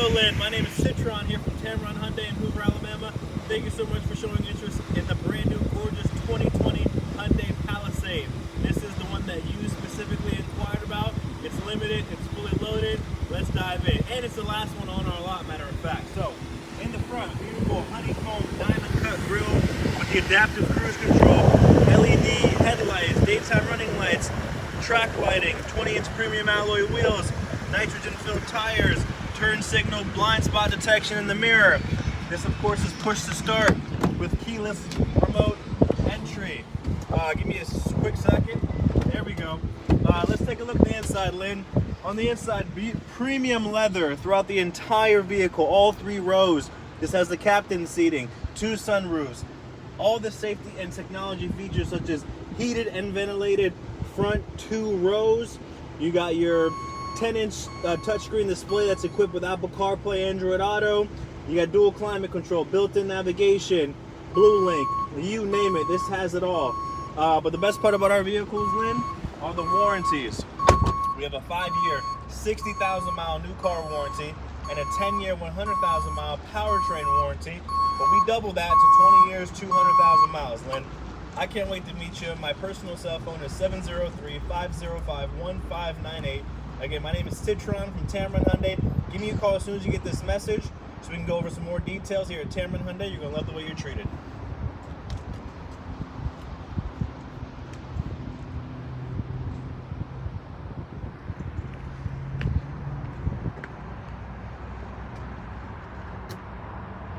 Hello, Lynn. My name is Tameron here from Tameron Hyundai in Hoover, Alabama. Thank you so much for showing interest in the brand new, gorgeous 2020 Hyundai Palisade. This is the one that you specifically inquired about. It's limited, it's fully loaded. Let's dive in. And it's the last one on our lot, matter of fact. So, in the front, beautiful honeycomb diamond cut grille with the adaptive cruise control, LED headlights, daytime running lights, track lighting, 20-inch premium alloy wheels, nitrogen-filled tires, turn signal, blind spot detection in the mirror. This, of course, is push to start with keyless remote entry. Give me a quick second. There we go. Let's take a look at the inside, Lynn. On the inside, premium leather throughout the entire vehicle, all 3 rows. This has the captain seating, 2 sunroofs, all the safety and technology features such as heated and ventilated front 2 rows. You got your 10-inch touchscreen display that's equipped with Apple CarPlay, Android Auto. You got dual climate control, built-in navigation, Blue Link, you name it, this has it all. But the best part about our vehicles, Lynn, are the warranties. We have a 5-year, 60,000-mile new car warranty and a 10-year, 100,000-mile powertrain warranty. But we double that to 20 years, 200,000 miles, Lynn. I can't wait to meet you. My personal cell phone is 703-505-1598. Again, my name is Tameron from Tameron Hyundai. Give me a call as soon as you get this message so we can go over some more details here at Tameron Hyundai. You're going to love the way you're treated.